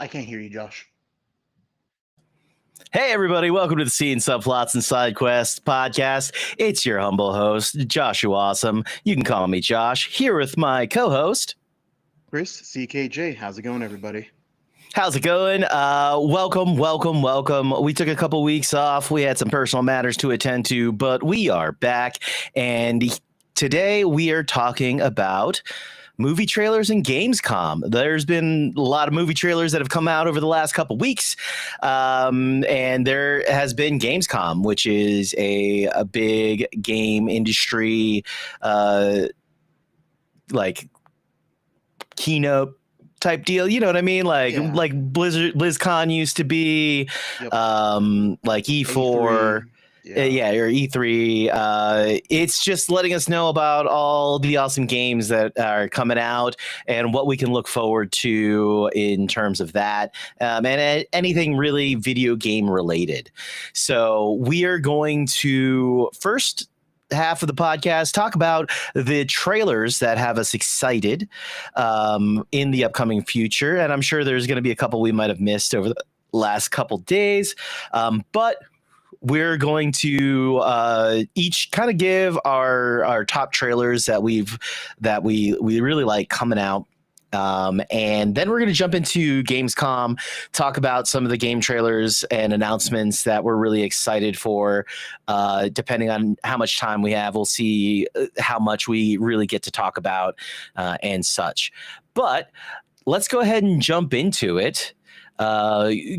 I can't hear you, Josh. Hey, everybody, welcome to the Subplots and Sidequests podcast. It's your humble host, Joshua Awesome. You can call me Josh, here with my co host, Chris, CKJ, how's it going, everybody? How's it going? Welcome. We took a couple weeks off. We had some personal matters to attend to, but we are back. And today we are talking about movie trailers and Gamescom. There's been a lot of movie trailers that have come out over the last couple weeks. And there has been Gamescom, which is a big game industry like keynote type deal, you know what I mean? Like BlizzCon used to be, Yep. like E4, or E3. It's just letting us know about all the awesome games that are coming out and what we can look forward to in terms of that, and anything really video game related. So we are going to first half of the podcast talk about the trailers that have us excited in the upcoming future, and I'm sure there's going to be a couple we might have missed over the last couple days, but we're going to each kind of give our top trailers that we really like coming out. And then we're going to jump into Gamescom, talk about some of the game trailers and announcements that we're really excited for. Depending on how much time we have, we'll see how much we really get to talk about and such. But let's go ahead and jump into it.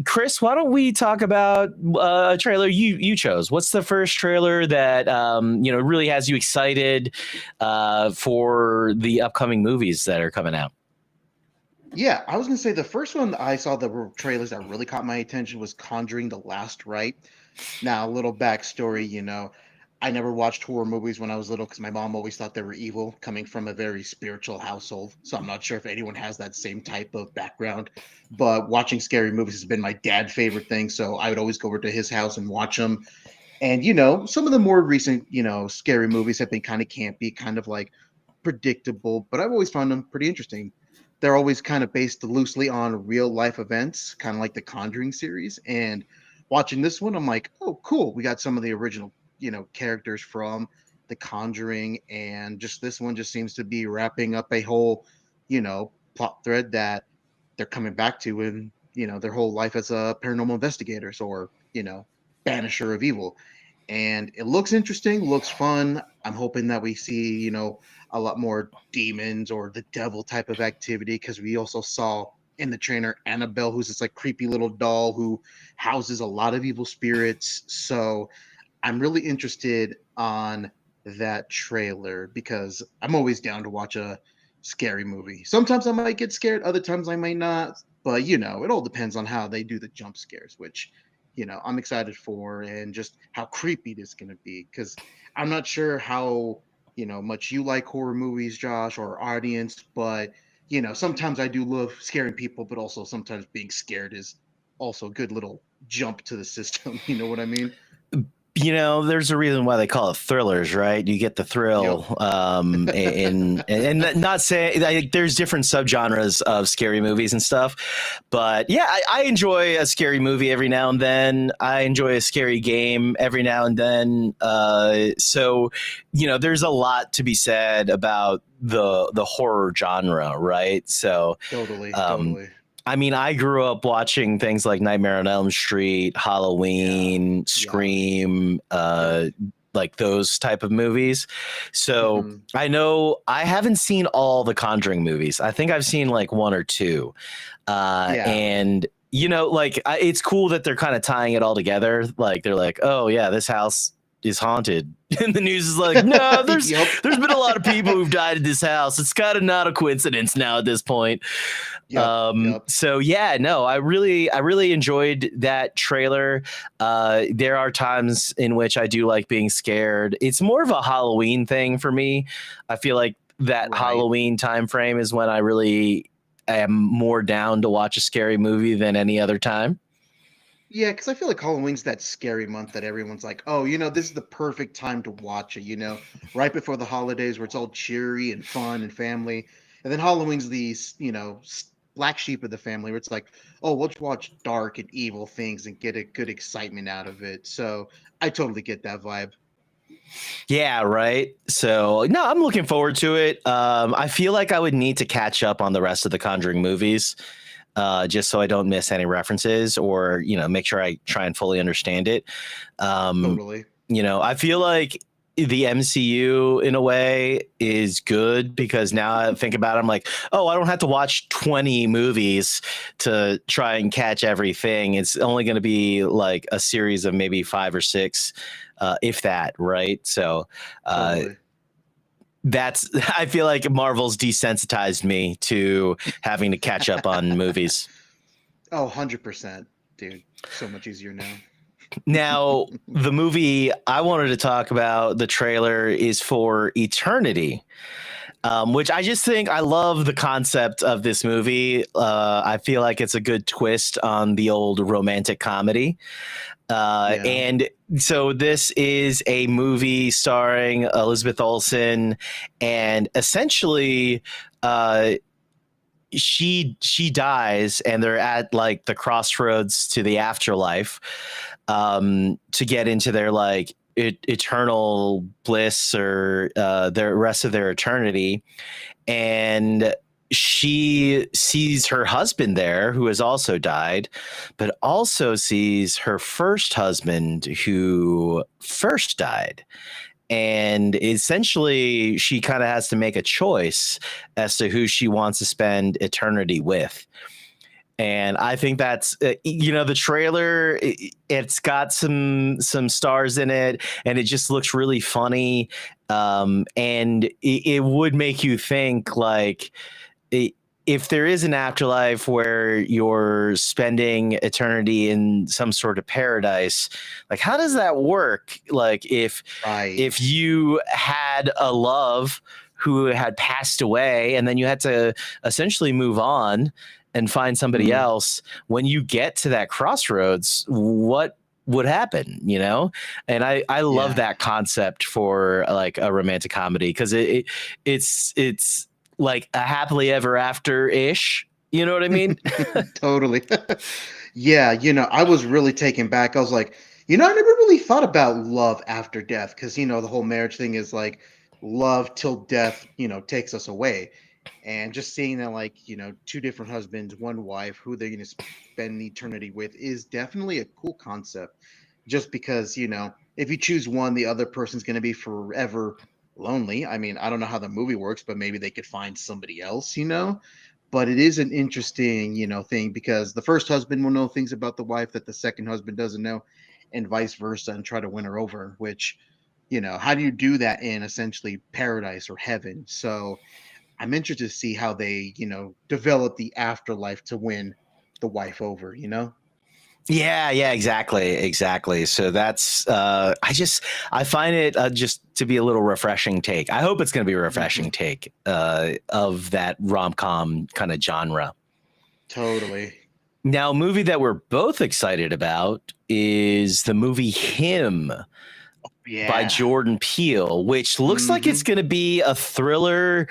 Chris, why don't we talk about a trailer you chose? What's the first trailer that really has you excited for the upcoming movies that are coming out? Yeah, I was going to say the first one I saw the trailers that really caught my attention was Conjuring the Last Rite. Now, a little backstory, I never watched horror movies when I was little because my mom always thought they were evil, coming from a very spiritual household. So I'm not sure if anyone has that same type of background. But watching scary movies has been my dad's favorite thing. So I would always go over to his house and watch them. And, some of the more recent, scary movies have been kind of campy, kind of like predictable, but I've always found them pretty interesting. They're always kind of based loosely on real life events, kind of like the Conjuring series. And watching this one, I'm like, oh, cool. We got some of the original, characters from the Conjuring. And just this one just seems to be wrapping up a whole, plot thread that they're coming back to in, their whole life as a paranormal investigators or, banisher of evil. And it looks interesting, looks fun. I'm hoping that we see, a lot more demons or the devil type of activity because we also saw in the trainer Annabelle, who's this like creepy little doll who houses a lot of evil spirits. So I'm really interested on that trailer because I'm always down to watch a scary movie. Sometimes I might get scared, other times I might not, but it all depends on how they do the jump scares, which I'm excited for, and just how creepy it is going to be because I'm not sure how much you like horror movies, Josh, or our audience, but sometimes I do love scaring people, but also sometimes being scared is also a good little jump to the system. You know what I mean? There's a reason why they call it thrillers, right? You get the thrill. Yep. And not saying like, there's different subgenres of scary movies and stuff, but yeah, I enjoy a scary movie every now and then. I enjoy a scary game every now and then. So there's a lot to be said about the horror genre, right? So Totally. I mean, I grew up watching things like Nightmare on Elm Street, Halloween, Scream, like those type of movies. So I know I haven't seen all the Conjuring movies. I think I've seen like one or two. And it's cool that they're kind of tying it all together. Like they're like, oh yeah, this house is haunted. And the news is like, no, there's been a lot of people who've died in this house. It's kind of not a coincidence now at this point. So yeah, no, I really enjoyed that trailer. There are times in which I do like being scared. It's more of a Halloween thing for me. I feel like that Halloween time frame is when I really am more down to watch a scary movie than any other time. Yeah, because I feel like Halloween's that scary month that everyone's like, oh, this is the perfect time to watch it, right before the holidays where it's all cheery and fun and family. And then Halloween's the, black sheep of the family where it's like, oh, let's watch dark and evil things and get a good excitement out of it. So I totally get that vibe. Yeah, right. So no, I'm looking forward to it. I feel like I would need to catch up on the rest of the Conjuring movies, just so I don't miss any references, or make sure I try and fully understand it. Totally. I feel like the MCU in a way is good because now I think about it, I'm like, oh, I don't have to watch 20 movies to try and catch everything. It's only going to be like a series of maybe 5 or 6, if that, right? So Totally. that's I feel like Marvel's desensitized me to having to catch up on movies. Oh, 100%, dude. So much easier now. Now, the movie I wanted to talk about, the trailer, is for Eternity, which I just think I love the concept of this movie. I feel like it's a good twist on the old romantic comedy. Yeah. And so this is a movie starring Elizabeth Olsen, and essentially, she dies, and they're at like the crossroads to the afterlife, to get into their like eternal bliss, or the rest of their eternity. And she sees her husband there, who has also died, but also sees her first husband, who first died. And essentially, she kind of has to make a choice as to who she wants to spend eternity with. And I think that's the trailer. It's got some stars in it, and it just looks really funny. And it would make you think, like, if there is an afterlife where you're spending eternity in some sort of paradise, like, how does that work? Like, if Right. you had a love who had passed away, and then you had to essentially move on and find somebody Mm. else, when you get to that crossroads, what would happen? And I love Yeah. that concept for like a romantic comedy, because it's like a happily ever after ish. You know what I mean? Totally. Yeah, I was really taken back. I was like, I never really thought about love after death because, the whole marriage thing is like love till death, takes us away. And just seeing that, like, two different husbands, one wife, who they're going to spend eternity with is definitely a cool concept. Just because, if you choose one, the other person's going to be forever lonely. I mean, I don't know how the movie works, but maybe they could find somebody else. But it is an interesting, thing because the first husband will know things about the wife that the second husband doesn't know, and vice versa, and try to win her over, which, how do you do that in essentially paradise or heaven? So I'm interested to see how they, develop the afterlife to win the wife over. Yeah, exactly. So that's I find it just to be a little refreshing take. I hope it's going to be a refreshing take of that rom-com kind of genre. Totally. Now, a movie that we're both excited about is the movie Him by Yeah. Jordan Peele, which looks like it's Hmm. going to be a thriller,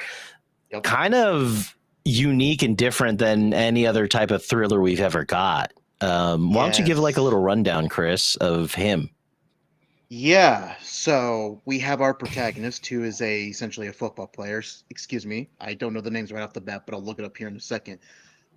Yep. kind of unique and different than any other type of thriller we've ever got. Why don't you give like a Yes. little rundown, Chris, of Him? Yeah, so we have our protagonist who is essentially a football player. Excuse me, I don't know the names right off the bat, but I'll look it up here in a second.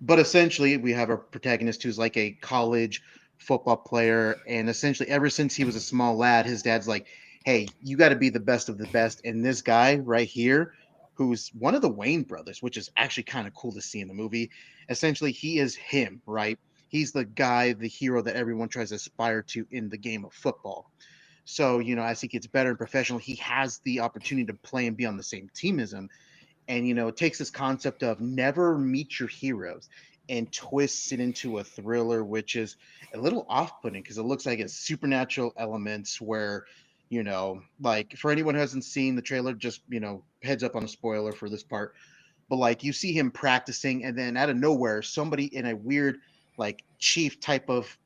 But essentially, we have our protagonist who's like a college football player, and essentially, ever since he was a small lad, his dad's like, "Hey, you got to be the best of the best." And this guy right here, who's one of the Wayne brothers, which is actually kind of cool to see in the movie. Essentially, he is him, right? He's the guy, the hero that everyone tries to aspire to in the game of football. So, as he gets better and professional, he has the opportunity to play and be on the same team as him. And, it takes this concept of never meet your heroes and twists it into a thriller, which is a little off putting because it looks like it's supernatural elements where, like for anyone who hasn't seen the trailer, just, heads up on a spoiler for this part. But like you see him practicing, and then out of nowhere, somebody in a weird, like chief type of,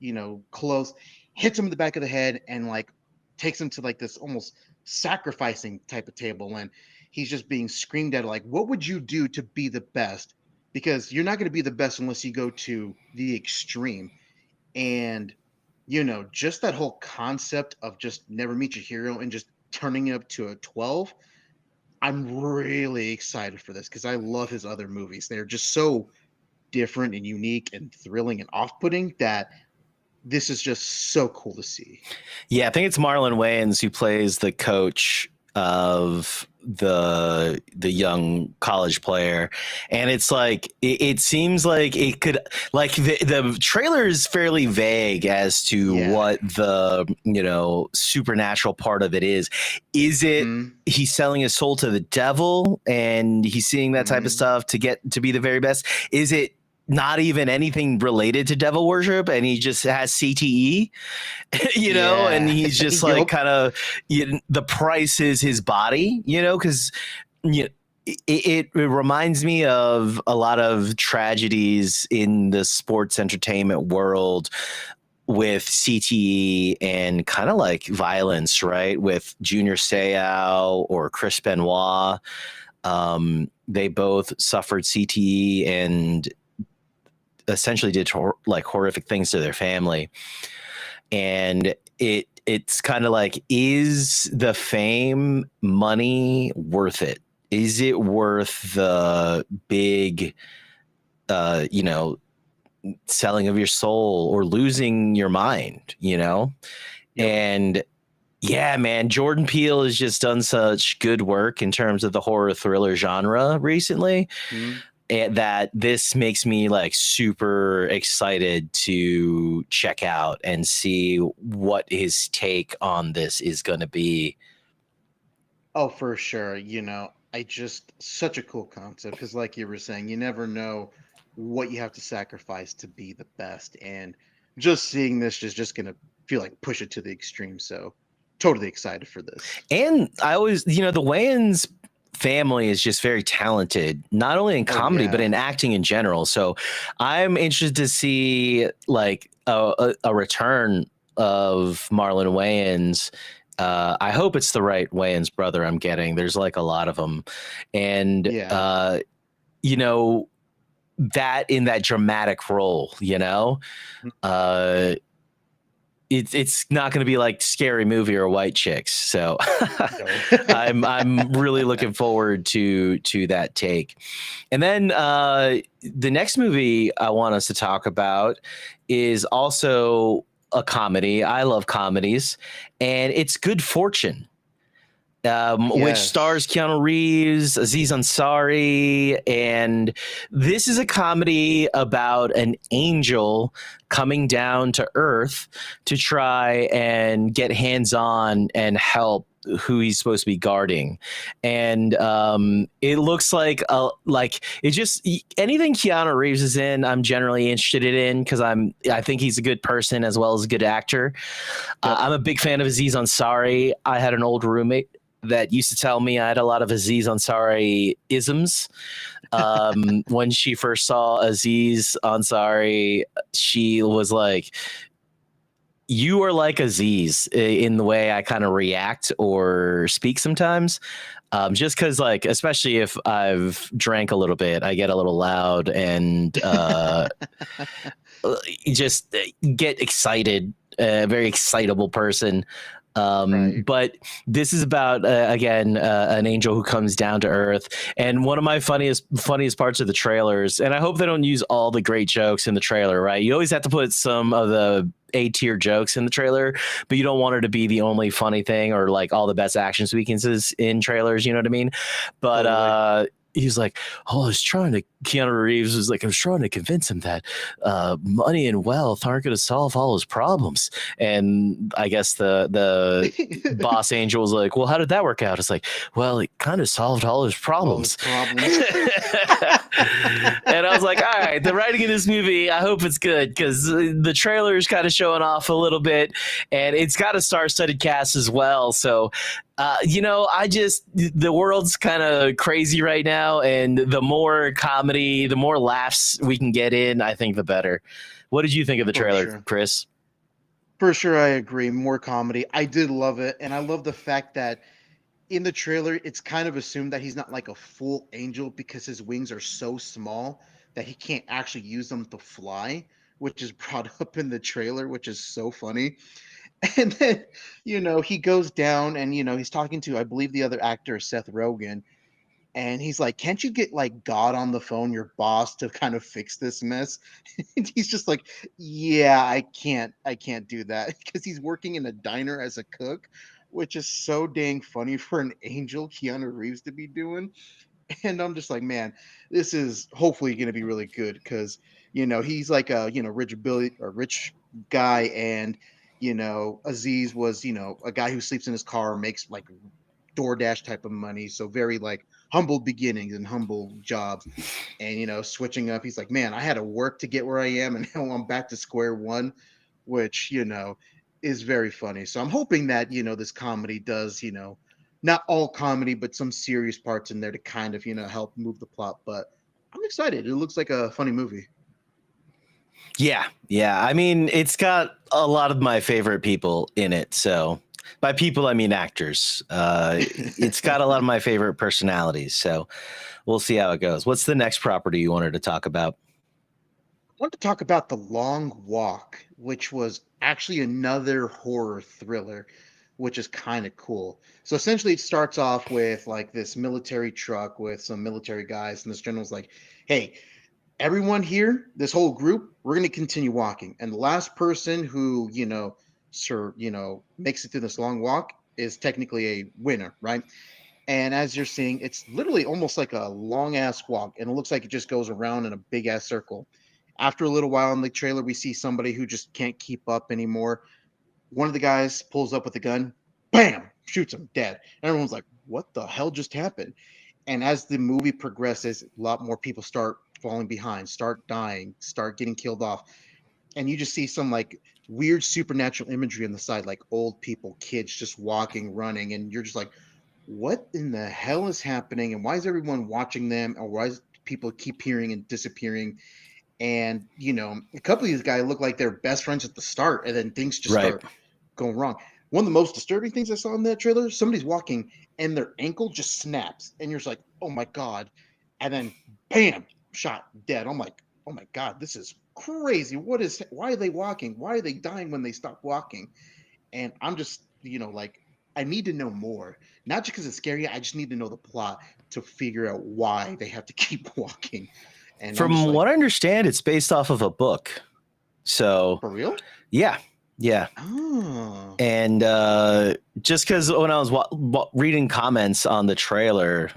clothes hits him in the back of the head and like takes him to like this almost sacrificing type of table. And he's just being screamed at like, what would you do to be the best? because you're not going to be the best unless you go to the extreme. And just that whole concept of just never meet your hero and just turning it up to a 12. I'm really excited for this because I love his other movies. They're just so different and unique and thrilling and off-putting that this is just so cool to see. Yeah, I think it's Marlon Wayans who plays the coach of the young college player, and it's like it seems like it could, like, the trailer is fairly vague as to what the supernatural part of it is. Is it he's selling his soul to the devil and he's seeing that type of stuff to get to be the very best? Is it not even anything related to devil worship and he just has CTE, and he's just like kind of, the price is his body, because it reminds me of a lot of tragedies in the sports entertainment world with CTE and kind of like violence, right? With Junior Seau or Chris Benoit. They both suffered CTE and essentially did horrific things to their family. And it's kind of like, is the fame, money worth it? Is it worth the big, selling of your soul or losing your mind, And yeah, man, Jordan Peele has just done such good work in terms of the horror thriller genre recently. That this makes me like super excited to check out and see what his take on this is going to be. Oh, for sure. I just, such a cool concept because, like you were saying, you never know what you have to sacrifice to be the best. And just seeing this is just going to feel like push it to the extreme. So totally excited for this. And I always, the Wayans family is just very talented, not only in comedy but in acting in general. So I'm interested to see like a return of Marlon Wayans. I hope it's the right Wayans brother I'm getting. There's like a lot of them, and that in that dramatic role, it's not going to be like Scary Movie or White Chicks. So I'm really looking forward to that take. And then the next movie I want us to talk about is also a comedy. I love comedies, and it's Good Fortune. Which stars Keanu Reeves, Aziz Ansari, and this is a comedy about an angel coming down to Earth to try and get hands-on and help who he's supposed to be guarding. And it looks like it just, anything Keanu Reeves is in, I'm generally interested in because I think he's a good person as well as a good actor. I'm a big fan of Aziz Ansari. I had an old roommate that used to tell me I had a lot of Aziz Ansari isms. When she first saw Aziz Ansari, she was like, you are like Aziz in the way I kind of react or speak sometimes. Just because, like, especially if I've drank a little bit, I get a little loud and just get excited, a very excitable person. But this is about again an angel who comes down to Earth, and one of my funniest parts of the trailers, and I hope they don't use all the great jokes in the trailer, right? You always have to put some of the A-tier jokes in the trailer, but you don't want it to be the only funny thing or like all the best action sequences in trailers, you know what I mean? But he's like, Keanu Reeves was like, I was trying to convince him that money and wealth aren't going to solve all his problems. And I guess the boss angel was like, well, how did that work out? It's like, well, it kind of solved all his problems. And I was like, all right, the writing in this movie, I hope it's good because the trailer is kind of showing off a little bit and it's got a star-studded cast as well. So the world's kind of crazy right now, and the more comedy, the more laughs we can get in, I think the better. What did you think of the trailer, Chris? For sure, I agree. More comedy. I did love it, and I love the fact that in the trailer, it's kind of assumed that he's not like a full angel because his wings are so small that he can't actually use them to fly, which is brought up in the trailer, which is so funny. And then, he goes down and, he's talking to, I believe, the other actor, Seth Rogen, and he's like, "Can't you get like God on the phone, your boss, to kind of fix this mess?" And he's just like, "Yeah, I can't do that," because he's working in a diner as a cook, which is so dang funny for an angel Keanu Reeves to be doing. And I'm just like, man, this is hopefully going to be really good because he's like a rich Billy or rich guy, and Aziz was a guy who sleeps in his car, makes like DoorDash type of money, so very like humble beginnings and humble jobs. And switching up, he's like, man, I had to work to get where I am, and now I'm back to square one, which is very funny. So I'm hoping that this comedy does not all comedy, but some serious parts in there to kind of help move the plot. But I'm excited. It looks like a funny movie. Yeah. I mean, it's got a lot of my favorite people in it. So by people, I mean actors. It's got a lot of my favorite personalities. So we'll see how it goes. What's the next property you wanted to talk about? I want to talk about The Long Walk, which was actually another horror thriller, which is kind of cool. So essentially, it starts off with like this military truck with some military guys, and this general's like, "Hey, everyone here, this whole group, we're going to continue walking, and the last person who makes it through this long walk is technically a winner, right?" And as you're seeing, it's literally almost like a long ass walk, and it looks like it just goes around in a big ass circle. After a little while in the trailer, we see somebody who just can't keep up anymore. One of the guys pulls up with a gun, bam, shoots him dead. And everyone's like, what the hell just happened? And as the movie progresses, a lot more people start falling behind, start dying, start getting killed off. And you just see some like weird supernatural imagery on the side, like old people, kids just walking, running, and you're just like, what in the hell is happening? And why is everyone watching them? Or why is people keep hearing and disappearing? And a couple of these guys look like they're best friends at the start, and then things just Right. start going wrong. One of the most disturbing things I saw in that trailer, somebody's walking and their ankle just snaps, and you're just like, oh my god. And then bam, shot dead. I'm like, oh my god, this is crazy. Why are they walking? Why are they dying when they stop walking? And I'm just like, I need to know more, not just because it's scary. I just need to know the plot to figure out why they have to keep walking. And I'm just From like, what I understand, it's based off of a book. So for real? yeah. Oh. And just because when I was reading comments on the trailer,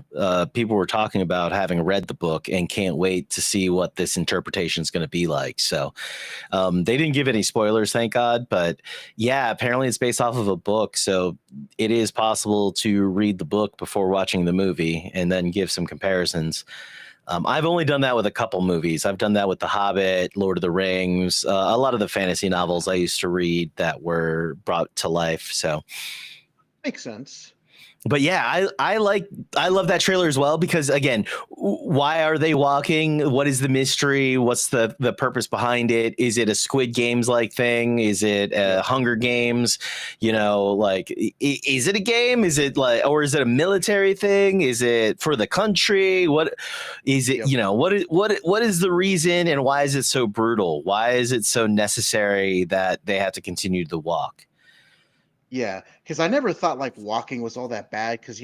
people were talking about having read the book and can't wait to see what this interpretation is going to be like. So they didn't give any spoilers, thank God. But yeah, apparently it's based off of a book. So it is possible to read the book before watching the movie and then give some comparisons. I've only done that with a couple movies. I've done that with The Hobbit, Lord of the Rings, a lot of the fantasy novels I used to read that were brought to life. So Makes sense. but yeah, I love that trailer as well because again, why are they walking? What is the mystery? What's the purpose behind it? Is it a Squid Games like thing? Is it Hunger Games? Like is it a game? Is it like, or is it a military thing? Is it for the country? What is it? Yep. What is the reason and why is it so brutal? Why is it so necessary that they have to continue the walk? Yeah, because I never thought like walking was all that bad because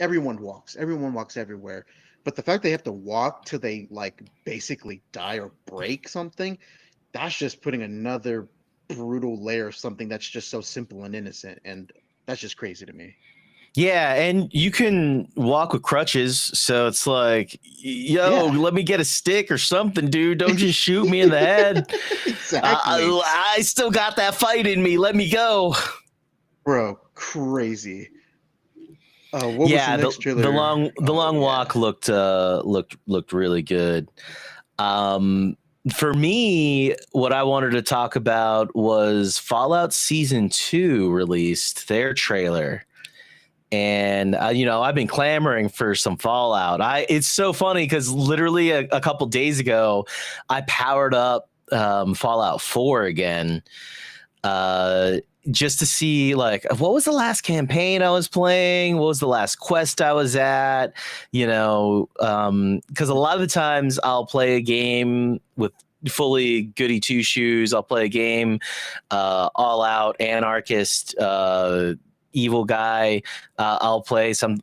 everyone walks everywhere. But the fact they have to walk till they like basically die or break something, that's just putting another brutal layer of something that's just so simple and innocent. And that's just crazy to me. Yeah, and you can walk with crutches, so it's like, yo, Yeah. let me get a stick or something, dude. Don't just shoot me in the head. Exactly. I still got that fight in me. Let me go. Bro, crazy. What was the Yeah, next trailer? the Oh long yeah. walk looked really good. Um, for me, what I wanted to talk about was Fallout Season 2 released their trailer. And I've been clamoring for some Fallout. It's so funny because literally a couple days ago, I powered up Fallout 4 again, just to see like what was the last campaign I was playing, what was the last quest I was at, because a lot of the times I'll play a game with fully goody two shoes. I'll play a game all out anarchist, evil guy. I'll play some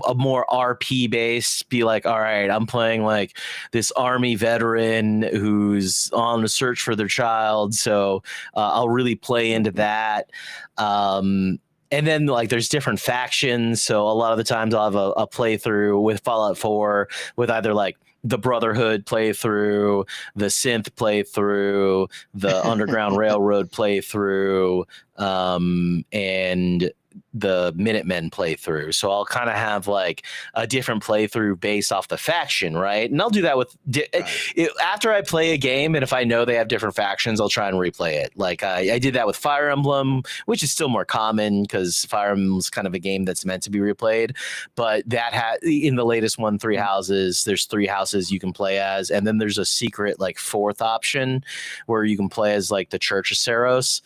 a more RP based, be like, all right, I'm playing like this army veteran who's on the search for their child, so I'll really play into that. And then like there's different factions, so a lot of the times I'll have a playthrough with Fallout 4 with either like the Brotherhood playthrough, the Synth playthrough, the Underground Railroad playthrough, and the Minutemen playthrough. So I'll kind of have like a different playthrough based off the faction, right? And I'll do that with after I play a game, and if I know they have different factions, I'll try and replay it. Like I did that with Fire Emblem, which is still more common because Fire Emblem's kind of a game that's meant to be replayed. But that in the latest one, Three Houses, there's 3 houses you can play as, and then there's a secret like 4th option where you can play as like the Church of Saros.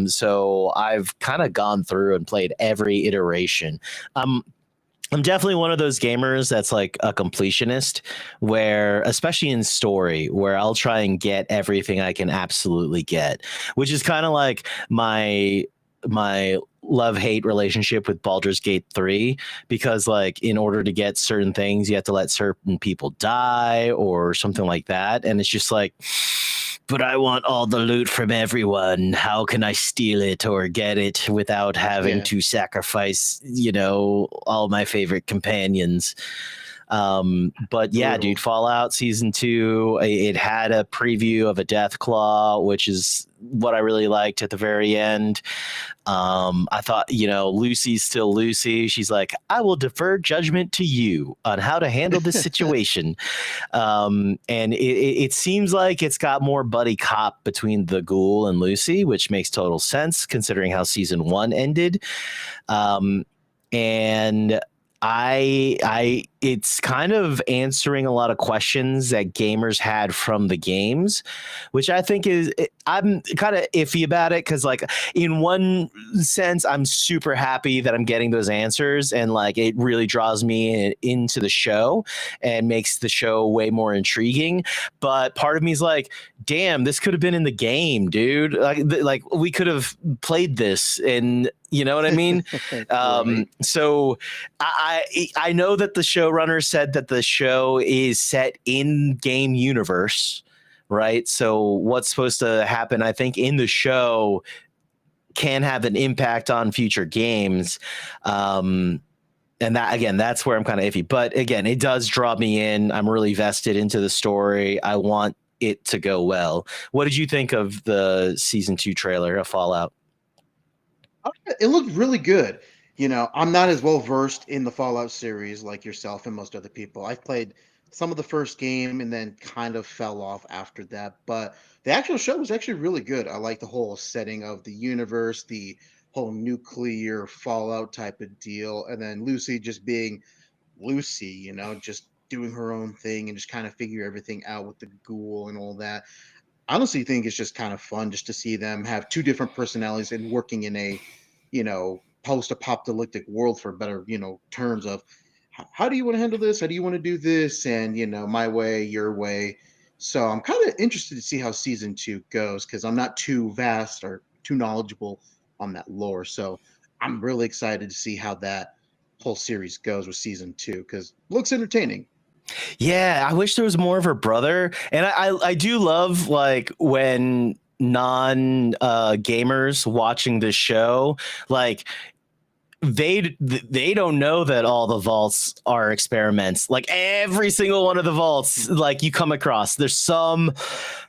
So I've kind of gone through and played every iteration. I'm definitely one of those gamers that's like a completionist, where especially in story, where I'll try and get everything I can absolutely get, which is kind of like my love-hate relationship with Baldur's Gate 3, because like in order to get certain things you have to let certain people die or something like that, and it's just like, but I want all the loot from everyone. How can I steal it or get it without having to sacrifice, all my favorite companions? But yeah, dude, Fallout Season 2, it had a preview of a Deathclaw, which is what I really liked at the very end. I thought, Lucy's still Lucy. She's like, I will defer judgment to you on how to handle this situation. And it seems like it's got more buddy cop between the ghoul and Lucy, which makes total sense considering how Season 1 ended. And it's kind of answering a lot of questions that gamers had from the games, which I think I'm kind of iffy about it, because like in one sense I'm super happy that I'm getting those answers, and like it really draws me into the show and makes the show way more intriguing. But part of me is like, damn, this could have been in the game, dude. Like we could have played this, and you know what I mean? Right. So I know that the showrunner said that the show is set in game universe, right? So what's supposed to happen, I think, in the show can have an impact on future games. And that, again, that's where I'm kind of iffy. But again, it does draw me in. I'm really vested into the story. I want it to go well. What did you think of the Season 2 trailer of Fallout? It looked really good. I'm not as well versed in the Fallout series like yourself and most other people. I've played some of the first game and then kind of fell off after that. But the actual show was actually really good. I like the whole setting of the universe, the whole nuclear Fallout type of deal, and then Lucy just being Lucy, just doing her own thing and just kind of figure everything out with the ghoul and all that. I honestly think it's just kind of fun just to see them have 2 different personalities and working in a post-apocalyptic world, for better, terms of how do you want to handle this? How do you want to do this? And, my way, your way. So I'm kind of interested to see how Season 2 goes, because I'm not too vast or too knowledgeable on that lore. So I'm really excited to see how that whole series goes with Season 2, because it looks entertaining. Yeah, I wish there was more of her brother. And I do love like when non gamers watching the show, like they don't know that all the vaults are experiments. Like every single one of the vaults, like you come across, there's some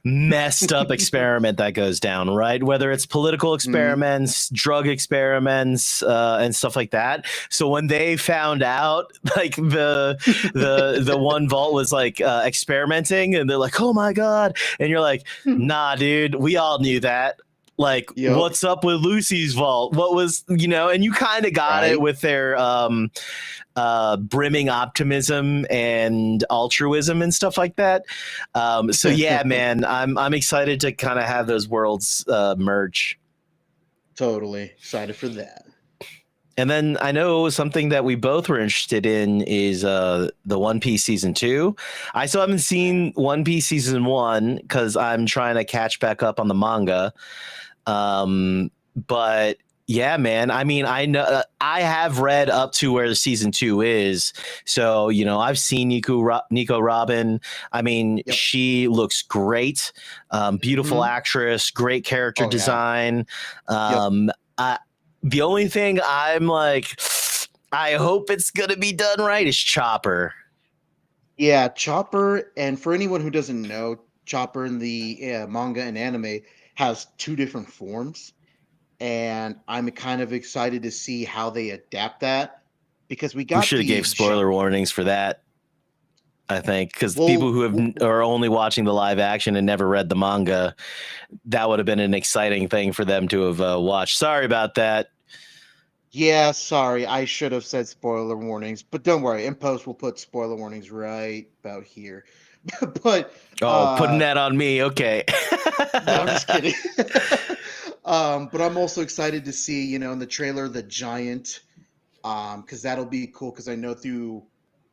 messed up experiment that goes down, right? Whether it's political experiments, drug experiments, and stuff like that. So when they found out, like the one vault was like experimenting, and they're like, oh my god, and you're like, nah, dude, we all knew that. Like, what's up with Lucy's vault? What was, and you kind of got it with their brimming optimism and altruism and stuff like that. So yeah, man, I'm excited to kind of have those worlds merge. Totally excited for that. And then I know something that we both were interested in is the One Piece season 2. I still haven't seen One Piece season 1 because I'm trying to catch back up on the manga. But yeah, man. I mean, I know I have read up to where season 2 is, so I've seen Nico Robin. I mean, Yep. she looks great. Beautiful actress, great character design. The only thing I'm like, I hope it's gonna be done right is Chopper. Yeah, Chopper, and for anyone who doesn't know, Chopper in the manga and anime has two different forms, and I'm kind of excited to see how they adapt that because we We got should have the gave spoiler warnings for that. I think because people well, who are only watching the live action and never read the manga, that would have been an exciting thing for them to have watched. Sorry about that. yeah, sorry, I should have said spoiler warnings, but don't worry, in post we'll put spoiler warnings right about here. But Oh, putting that on me. Okay. no, I'm just kidding. But I'm also excited to see, in the trailer, the giant, because that'll be cool. Because I know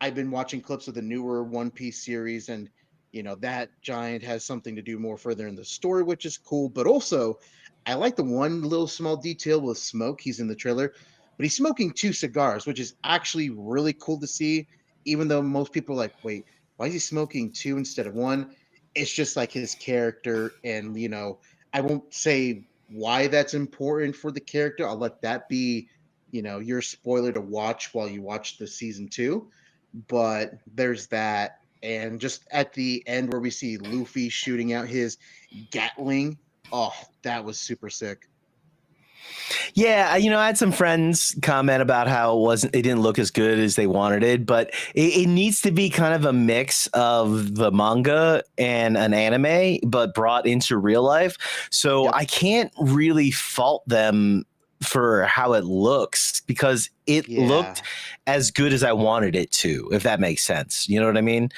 I've been watching clips of the newer One Piece series, and that giant has something to do more further in the story, which is cool. But also, I like the one little small detail with Smoke. He's in the trailer, but he's smoking two cigars, which is actually really cool to see. Even though most people are like, wait, why is he smoking two instead of one? It's just like his character, and I won't say why that's important for the character. I'll let that be your spoiler to watch while you watch the season 2. But there's that, and just at the end where we see Luffy shooting out his Gatling, oh, that was super sick. Yeah, I had some friends comment about how it didn't look as good as they wanted it, but it needs to be kind of a mix of the manga and an anime, but brought into real life. So Yep. I can't really fault them for how it looks because it looked Yeah, as good as I wanted it to, if that makes sense. You know what I mean?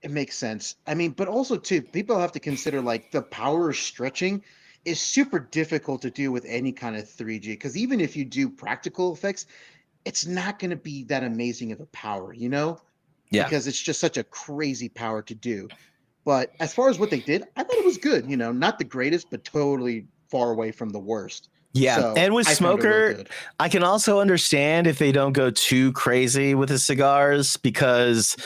it makes sense. I mean, but also too, people have to consider like the power stretching is super difficult to do with any kind of 3G, because even if you do practical effects, it's not going to be that amazing of a power, Yeah. because it's just such a crazy power to do. But as far as what they did, I thought it was good, not the greatest, but totally far away from the worst. Yeah, So and with I found it really Smoker, good. I can also understand if they don't go too crazy with the cigars because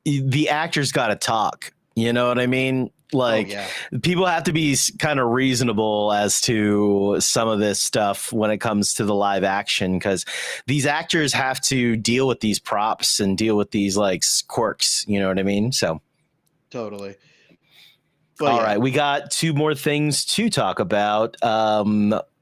the actors got to talk. You know what I mean? Oh Like yeah, people have to be kind of reasonable as to some of this stuff when it comes to the live action because these actors have to deal with these props and deal with these like quirks. You know what I mean? So. totally. But All yeah, right, we got two more things to talk about.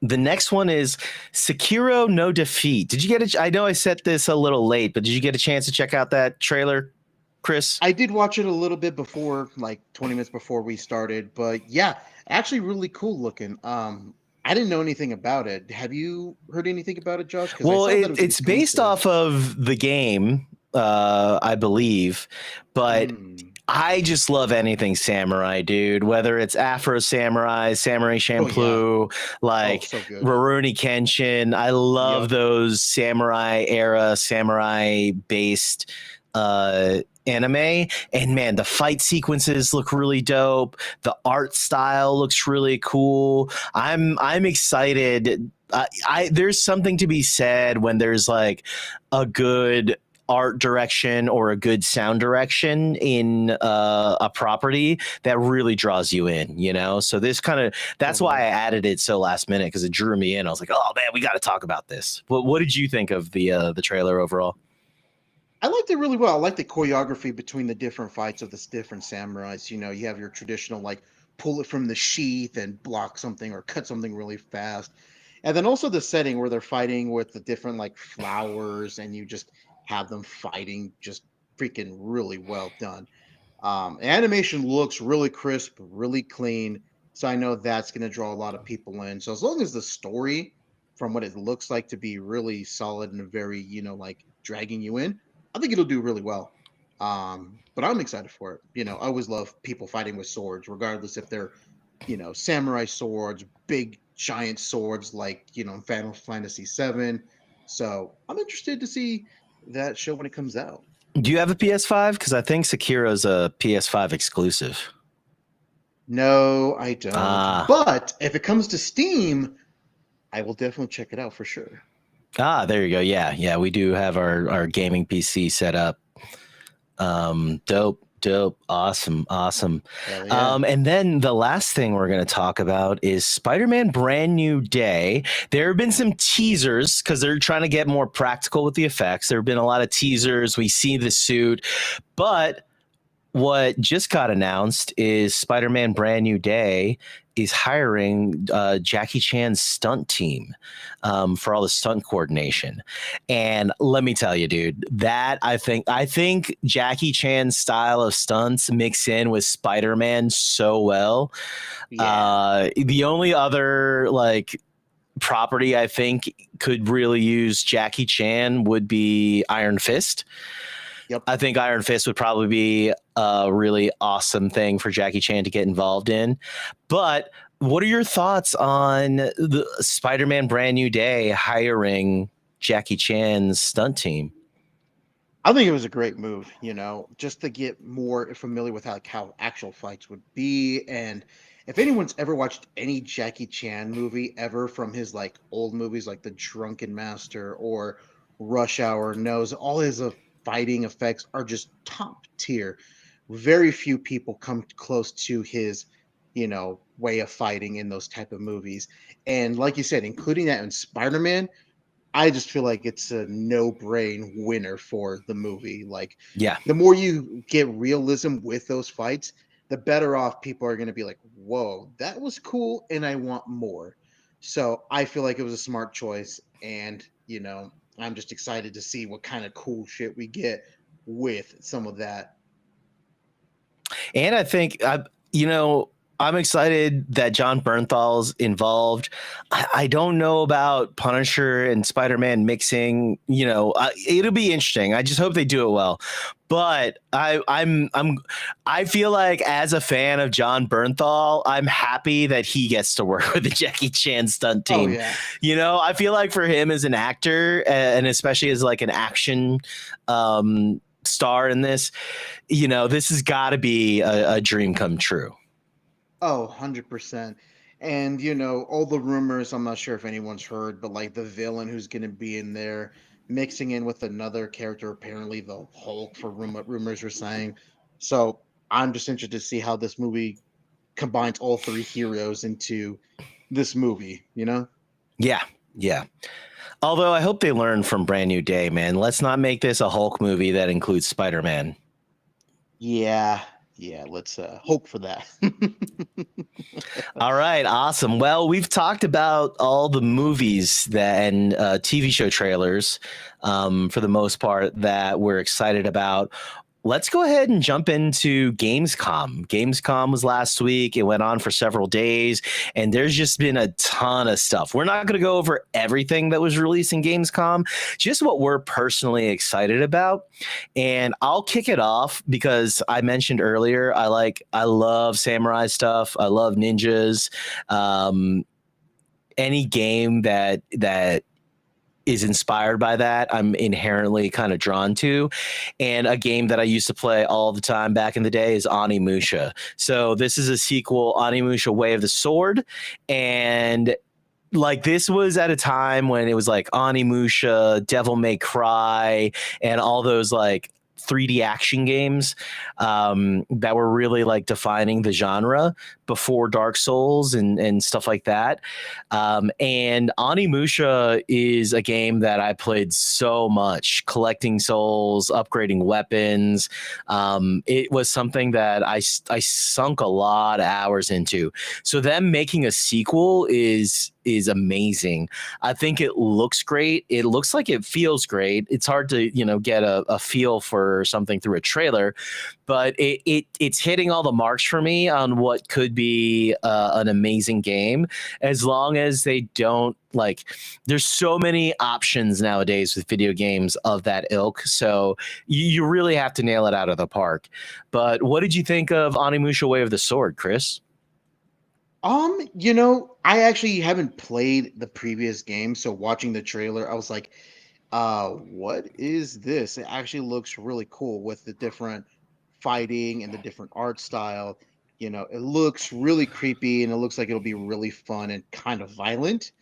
The next one is Sekiro No Defeat. Did you get it? I know I set this a little late, but did you get a chance to check out that trailer, Chris? I did watch it a little bit before, like 20 minutes before we started. But yeah, actually really cool looking. I didn't know anything about it. Have you heard anything about it, Josh? Because I Well, saw that it was it's based exclusive. off of the game, I believe, but Mm. I just love anything samurai, dude. Whether it's Afro Samurai, Samurai Oh yeah. Champloo, Oh, like so good. Rurouni Kenshin. I love Yep. those samurai era, samurai based anime. And man, the fight sequences look really dope. The art style looks really cool. I'm excited. There's something to be said when there's like a good art direction or a good sound direction in a property that really draws you in. So this that's why Totally. I added it so last minute because it drew me in. I was like, oh man, we got to talk about this. What did you think of the trailer overall? I liked it really well. I like the choreography between the different fights of the different samurais. You have your traditional like pull it from the sheath and block something or cut something really fast. And then also the setting where they're fighting with the different like flowers, and you just have them fighting just freaking really well done. Animation looks really crisp, really clean. So I know that's going to draw a lot of people in. So as long as the story, from what it looks like to be really solid and very, like dragging you in, I think it'll do really well. But I'm excited for it. I always love people fighting with swords, regardless if they're, samurai swords, big giant swords like in Final Fantasy VII. So I'm interested to see that show when it comes out. Do you have a PS5? Because I think Sekira's a PS5 exclusive. No, I don't. Ah, But if it comes to Steam, I will definitely check it out for sure. there you go. Yeah, yeah, we do have our gaming PC set up. Dope, awesome. Hell yeah. And then the last thing we're going to talk about is Spider-Man Brand New Day. There have been some teasers because they're trying to get more practical with the effects. There have been a lot of teasers. We see the suit, but what just got announced is Spider-Man Brand New Day is hiring Jackie Chan's stunt team for all the stunt coordination. And let me tell you, dude, that I think Jackie Chan's style of stunts mix in with Spider-Man so well. Yeah. The only other like property I think could really use Jackie Chan would be Iron Fist. Yep. I think Iron Fist would probably be a really awesome thing for Jackie Chan to get involved in. But what are your thoughts on the Spider-Man Brand New Day hiring Jackie Chan's stunt team? I think it was a great move, just to get more familiar with how actual fights would be. And if anyone's ever watched any Jackie Chan movie ever from his like old movies like The Drunken Master or Rush Hour, knows all his fighting effects are just top tier. Very few people come close to his, way of fighting in those type of movies. And like you said, including that in Spider-Man, I just feel like it's a no-brain winner for the movie. Like, Yeah. the more you get realism with those fights, the better off people are going to be like, whoa, that was cool, and I want more. So I feel like it was a smart choice. And, I'm just excited to see what kind of cool shit we get with some of that. And I think I'm excited that John Bernthal's involved. I don't know about Punisher and Spider-Man mixing. It'll be interesting. I just hope they do it well. But I feel like as a fan of John Bernthal, I'm happy that he gets to work with the Jackie Chan stunt Oh team. yeah. I feel like for him as an actor, and especially as like an action star in this, this has got to be a dream come true. Oh, 100%. And, all the rumors, I'm not sure if anyone's heard, but like the villain who's going to be in there mixing in with another character, apparently the Hulk, for rumors are saying. So I'm just interested to see how this movie combines all three heroes into this movie. Yeah. Yeah. Although I hope they learn from Brand New Day, man. Let's not make this a Hulk movie that includes Spider-Man. Yeah. Yeah. Let's hope for that. All right, awesome. Well, we've talked about all the movies and TV show trailers for the most part that we're excited about. Let's go ahead and jump into Gamescom. Gamescom was last week. It went on for several days, and there's just been a ton of stuff. We're not going to go over everything that was released in Gamescom, just what we're personally excited about. And I'll kick it off because I mentioned earlier, I love samurai stuff. I love ninjas. Any game that is inspired by that, I'm inherently kind of drawn to. And a game that I used to play all the time back in the day is Onimusha. So this is a sequel, Onimusha Way of the Sword. And like this was at a time when it was like Onimusha, Devil May Cry, and all those like 3D action games that were really like defining the genre before Dark Souls and stuff like that. And Onimusha is a game that I played so much, collecting souls, upgrading weapons. It was something that I sunk a lot of hours into. So them making a sequel is amazing. I think it looks great. It looks like it feels great. It's hard to, get a feel for something through a trailer, but it's hitting all the marks for me on what could be an amazing game, as long as they don't there's so many options nowadays with video games of that ilk. So you really have to nail it out of the park. But what did you think of Onimusha Way of the Sword, Chris? I actually haven't played the previous game, so watching the trailer, I was like, what is this? It actually looks really cool with the different fighting and the different art style. It looks really creepy and it looks like it'll be really fun and kind of violent.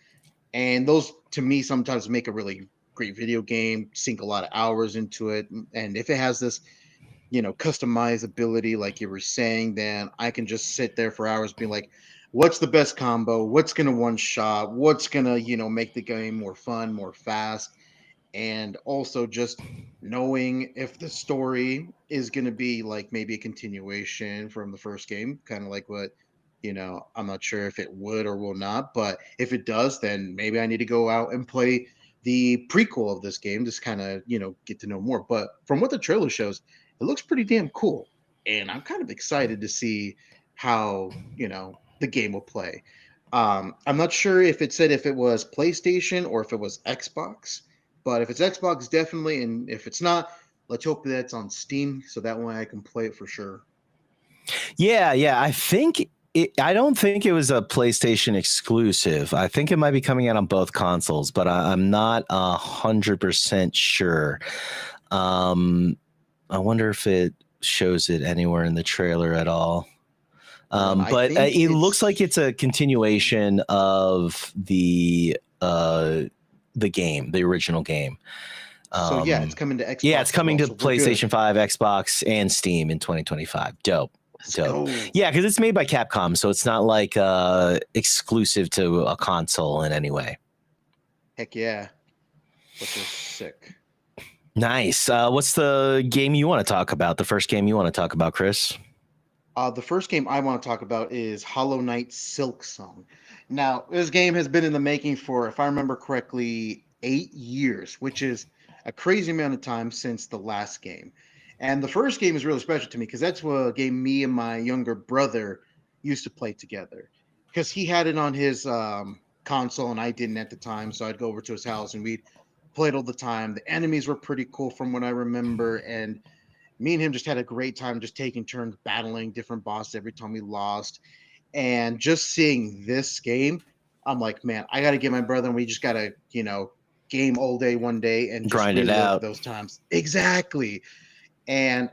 And those to me sometimes make a really great video game, sink a lot of hours into it. And if it has this customizability like you were saying, then I can just sit there for hours being like, what's the best combo, what's gonna one shot, what's gonna make the game more fun, more fast. And also just knowing if the story is going to be like maybe a continuation from the first game, kind of like what I'm not sure if it would or will not, but if it does, then maybe I need to go out and play the prequel of this game, just kind of get to know more. But from what the trailer shows, it looks pretty damn cool, and I'm kind of excited to see how the game will play. I'm not sure if it said if it was PlayStation or if it was Xbox, but if it's Xbox, definitely. And if it's not, let's hope that it's on Steam so that way I can play it for sure. Yeah. I don't think it was a PlayStation exclusive. I think it might be coming out on both consoles, but I'm not 100% sure. I wonder if it shows it anywhere in the trailer at all. I But think it looks like it's a continuation of the game, the original game. So. Yeah, it's coming to Xbox. Yeah, it's coming as to well, so we're PlayStation good. 5, Xbox, and Steam in 2025. Dope. Let's Dope. go. Yeah, because it's made by Capcom, so it's not like exclusive to a console in any way. Heck yeah. Which is sick. Nice. What's the game you want to talk about? The first game you want to talk about, Chris? The first game I want to talk about is Hollow Knight Silk Song. Now, this game has been in the making for, if I remember correctly, 8 years, which is a crazy amount of time since the last game. And the first game is really special to me because that's what game me and my younger brother used to play together. Because he had it on his console and I didn't at the time, so I'd go over to his house and we'd play it all the time. The enemies were pretty cool from what I remember, and me and him just had a great time just taking turns battling different bosses every time we lost. And just seeing this game, I'm like, man, I got to get my brother and we just got to, game all day one day and just Grind it relive out. those times. Exactly. And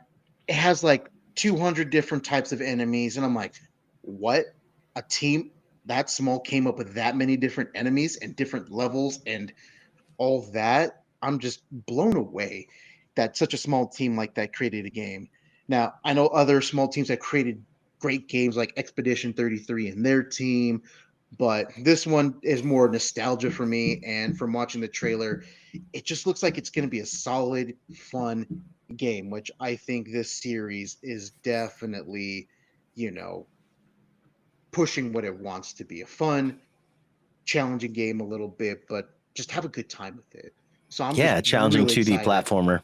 it has like 200 different types of enemies. And I'm like, what? A team that small came up with that many different enemies and different levels and all that? I'm just blown away that such a small team like that created a game. Now, I know other small teams that created great games like Expedition 33 and their team, but this one is more nostalgia for me. And from watching the trailer, it just looks like it's going to be a solid, fun game, which I think this series is definitely, you know, pushing what it wants to be a fun, challenging game a little bit, but just have a good time with it. So I'm just Yeah, challenging really 2D excited. platformer.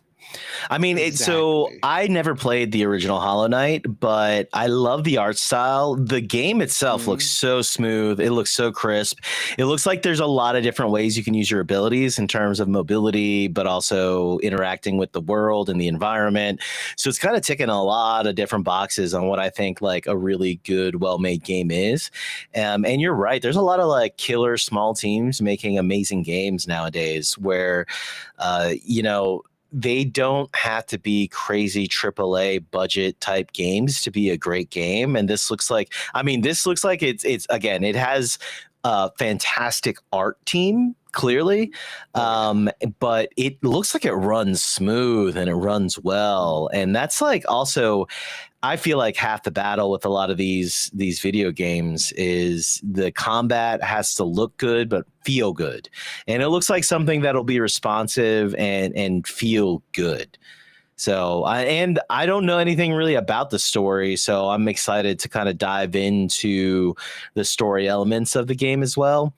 I mean, so Exactly. I never played the original Hollow Knight, but I love the art style. The game itself looks Mm, so smooth. It looks so crisp. It looks like there's a lot of different ways you can use your abilities in terms of mobility, but also interacting with the world and the environment. So it's kind of ticking a lot of different boxes on what I think like a really good, well-made game is. And you're right. There's a lot of like killer small teams making amazing games nowadays where, they don't have to be crazy AAA budget type games to be a great game. And this looks like, I mean, this looks like it's again, it has a fantastic art team clearly, oh yeah. but it looks like it runs smooth and it runs well, and that's like also I feel like half the battle with a lot of these video games is the combat has to look good but feel good, and it looks like something that'll be responsive and feel good. So I don't know anything really about the story, so I'm excited to kind of dive into the story elements of the game as well.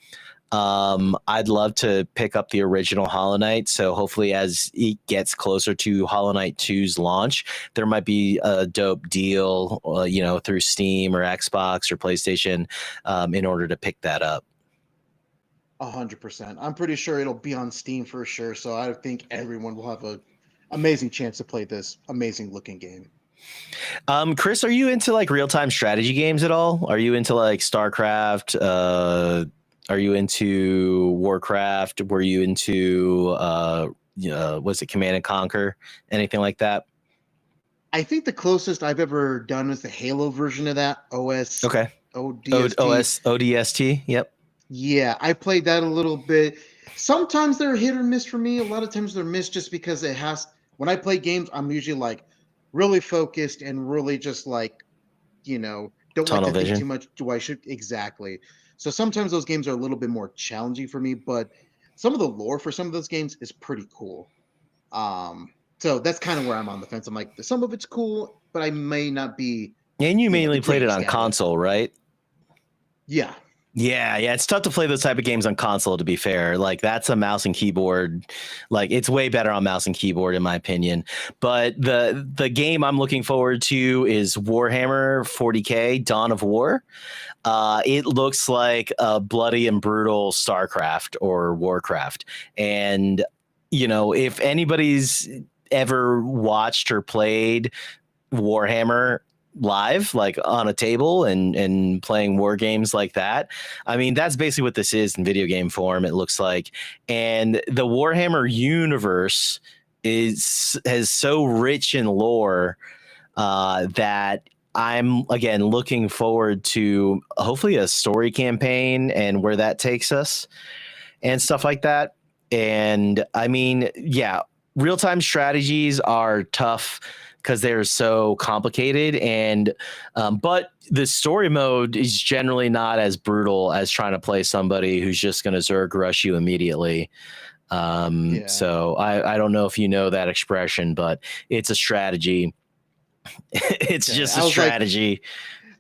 I'd love to pick up the original Hollow Knight. So hopefully, as it gets closer to Hollow Knight 2's launch, there might be a dope deal, through Steam or Xbox or PlayStation, in order to pick that up. 100%. I'm pretty sure it'll be on Steam for sure. So I think everyone will have a amazing chance to play this amazing looking game. Chris, are you into like real-time strategy games at all? Are you into like StarCraft? Are you into Warcraft? Were you into was it Command and Conquer? Anything like that? I think the closest I've ever done is the Halo version of that, Okay. ODST. ODST. Yep. Yeah, I played that a little bit. Sometimes they're hit or miss for me. A lot of times they're miss just because it has. When I play games, I'm usually like really focused and really just like, don't like Tunnel to think too vision. much. Do I should exactly? So sometimes those games are a little bit more challenging for me, but some of the lore for some of those games is pretty cool. So that's kind of where I'm on the fence. I'm like, some of it's cool, but I may not be, And you the mainly played it greatest on at it. console, right? Yeah. Yeah, it's tough to play those type of games on console, to be fair. Like that's a mouse and keyboard. Like it's way better on mouse and keyboard in my opinion. But the game I'm looking forward to is Warhammer 40K Dawn of War. It looks like a bloody and brutal StarCraft or Warcraft. And if anybody's ever watched or played Warhammer live, like on a table and playing war games like that, I mean, that's basically what this is in video game form, it looks like. And the Warhammer universe is so rich in lore that I'm again looking forward to hopefully a story campaign and where that takes us and stuff like that. And I mean, yeah, real time strategies are tough because they're so complicated. And but the story mode is generally not as brutal as trying to play somebody who's just going to Zerg rush you immediately. Yeah. So I don't know if you know that expression, but it's a strategy. It's Okay. just a strategy.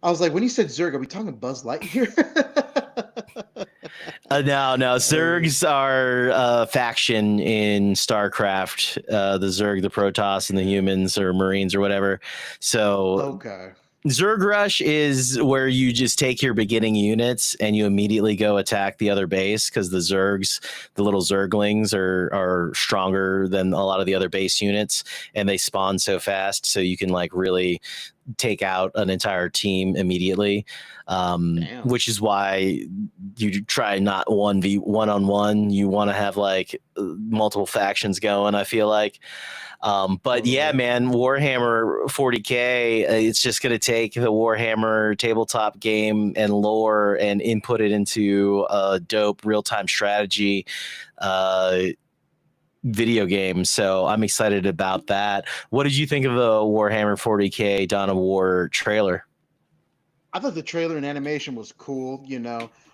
I was like, when you said Zerg, are we talking Buzz Lightyear? No. Oh, Zergs are a faction in StarCraft. The Zerg, the Protoss, and the humans or Marines or whatever. So okay. Zerg Rush is where you just take your beginning units and you immediately go attack the other base because the Zergs, the little Zerglings, are stronger than a lot of the other base units, and they spawn so fast, so you can like really take out an entire team immediately. Damn. Which is why you try not 1v1 on 1. You want to have like multiple factions going, I feel like. But yeah, Totally. man, Warhammer 40K, it's just going to take the Warhammer tabletop game and lore and input it into a dope real time strategy video game. So I'm excited about that. What did you think of the Warhammer 40K Dawn of War trailer? I thought the trailer and animation was cool.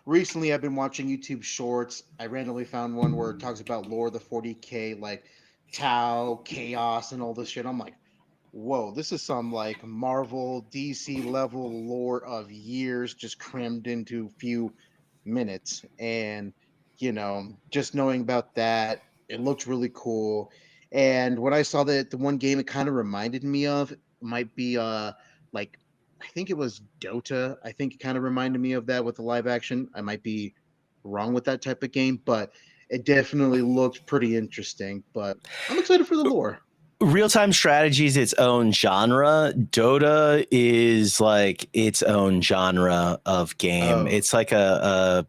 Recently I've been watching YouTube shorts. I randomly found one where it talks about lore of the 40K, like Tau, Chaos, and all this shit. I'm like, whoa, this is some like Marvel, DC level lore of years just crammed into a few minutes. And, just knowing about that, it looked really cool. And when I saw that the one game it kind of reminded me of might be like I think it was Dota. I think it kind of reminded me of that with the live action. I might be wrong with that type of game, but it definitely looked pretty interesting. But I'm excited for the lore. Real-time strategy is its own genre. Dota is like its own genre of game. Oh, It's like a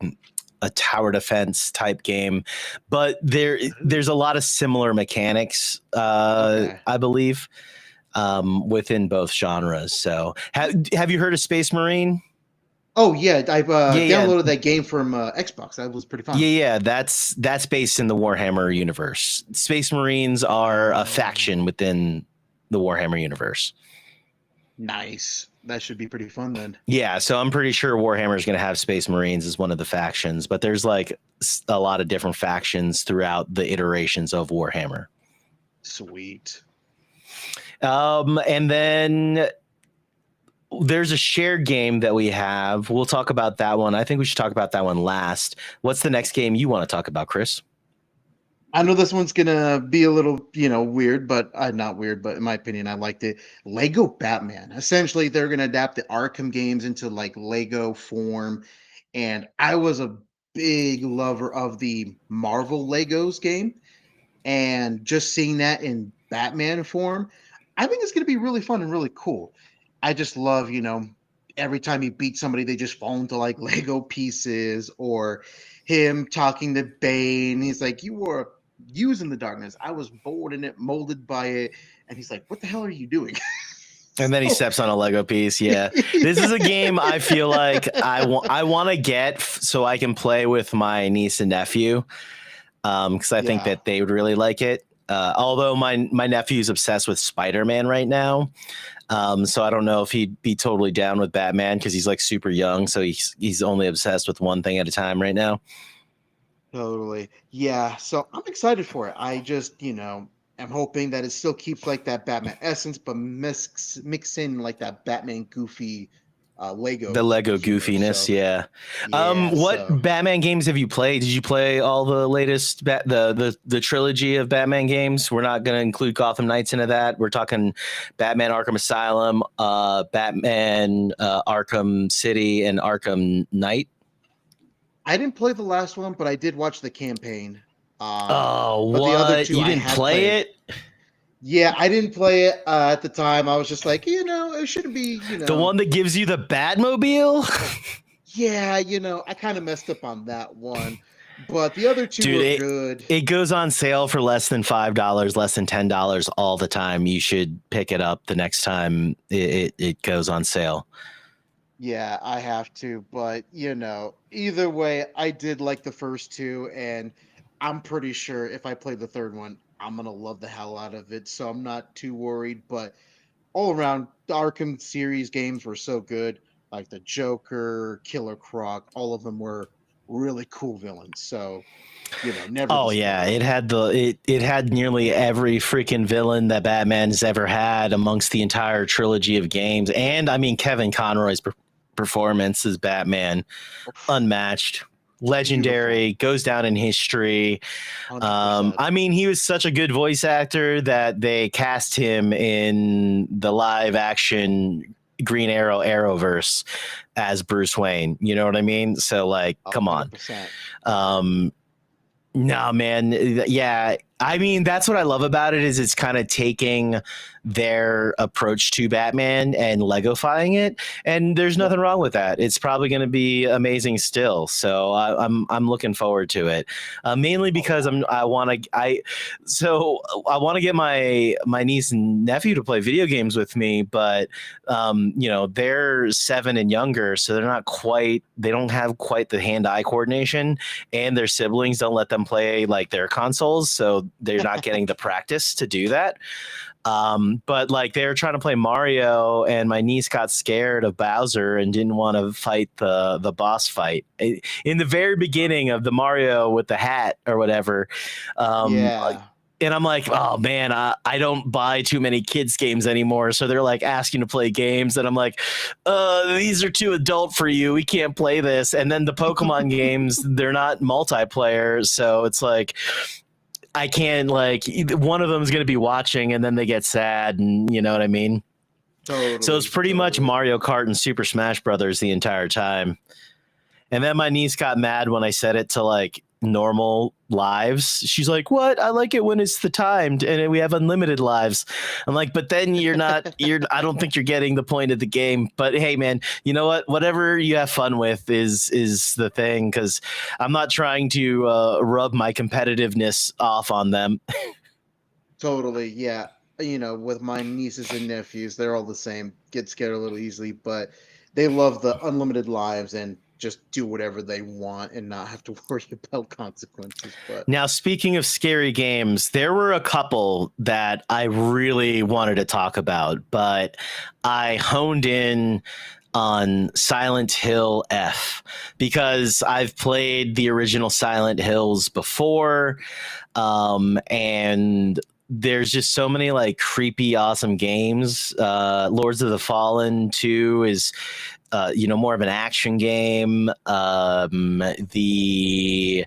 tower defense type game, but there's a lot of similar mechanics, okay. I believe, within both genres. So have you heard of Space Marine? Oh yeah, I've Yeah, downloaded that game from Xbox. That was pretty fun. yeah. That's based in the Warhammer universe. Space Marines are a Oh, faction within the Warhammer universe. nice. That should be pretty fun then. Yeah, so I'm pretty sure Warhammer is going to have Space Marines as one of the factions, but there's like a lot of different factions throughout the iterations of Warhammer. Sweet. And then there's a shared game that we have. We'll talk about that one. I think we should talk about that one last. What's the next game you want to talk about, Chris? I know this one's gonna be a little, weird, but not weird, but in my opinion, I liked it. Lego Batman. Essentially, they're gonna adapt the Arkham games into like Lego form, and I was a big lover of the Marvel Legos game, and just seeing that in Batman form, I think it's going to be really fun and really cool. I just love, every time he beats somebody, they just fall into like Lego pieces, or him talking to Bane. He's like, "You were used in the darkness. I was born in it, molded by it." And he's like, "What the hell are you doing?" And then he So, steps on a Lego piece. Yeah. This is a game I feel like I want to get so I can play with my niece and nephew. Because I think yeah, that they would really like it. Although my nephew's obsessed with Spider-Man right now. So I don't know if he'd be totally down with Batman because he's like super young. So he's only obsessed with one thing at a time right now. totally. Yeah. So I'm excited for it. I just, am hoping that it still keeps like that Batman essence, but mix in like that Batman goofy The Lego Lego humor. goofiness, So yeah. yeah, What so Batman games have you played? Did you play all the latest the trilogy of Batman games? We're not going to include Gotham Knights into that. We're talking Batman Arkham Asylum, Batman Arkham City, and Arkham Knight. I didn't play the last one, but I did watch the campaign. Oh, But the other what? two You I didn't had play played. it? Yeah, I didn't play it at the time. I was just like, it shouldn't be, The one that gives you the Batmobile? yeah, I kind of messed up on that one. But the other two Dude, were good. it goes on sale for less than $5, less than $10 all the time. You should pick it up the next time it goes on sale. Yeah, I have to. But, either way, I did like the first two. And I'm pretty sure if I play the third one, I'm going to love the hell out of it. So I'm not too worried. But all around, the Arkham series games were so good. Like the Joker, Killer Croc, all of them were really cool villains. So, never Oh yeah, disappointed. it had nearly every freaking villain that Batman's ever had amongst the entire trilogy of games. And I mean Kevin Conroy's performance as Batman, unmatched, Beautiful. legendary, goes down in history. 100%. I mean, he was such a good voice actor that they cast him in the live action Green Arrow Arrowverse as Bruce Wayne. You know what I mean? So like, come on. 100%. Um, no, man. Yeah. I mean, that's what I love about it is it's kind of taking their approach to Batman and Legifying it, and there's Yep. nothing wrong with that. It's probably going to be amazing still. So I'm looking forward to it, mainly Oh, because yeah. I want to I want to get my niece and nephew to play video games with me, but they're 7 and younger, so they don't have quite the hand-eye coordination, and their siblings don't let them play like their consoles, so they're not getting the practice to do that. But like they were trying to play Mario, and my niece got scared of Bowser and didn't want to fight the boss fight in the very beginning of the Mario with the hat or whatever. Yeah. And I'm like, oh man, I don't buy too many kids games anymore. So they're like asking to play games, and I'm like, these are too adult for you. We can't play this. And then the Pokemon games, they're not multiplayer, so it's like I can't like one of them is going to be watching, and then they get sad, and you know what I mean. So it's Totally. pretty much Totally. Mario Kart and Super Smash Brothers the entire time. And then my niece got mad when I set it to like normal lives. She's like, "What? I like it when it's the timed and we have unlimited lives." I'm like, "But then I don't think you're getting the point of the game." But hey man, you know what? Whatever you have fun with is the thing, cuz I'm not trying to rub my competitiveness off on them. Totally. Yeah. With my nieces and nephews, they're all the same. Get scared a little easily, but they love the unlimited lives and just do whatever they want and not have to worry about consequences. But Now, speaking of scary games, there were a couple that I really wanted to talk about, but I honed in on Silent Hill F because I've played the original Silent Hills before, and there's just so many like creepy, awesome games. Lords of the Fallen 2 is more of an action game. The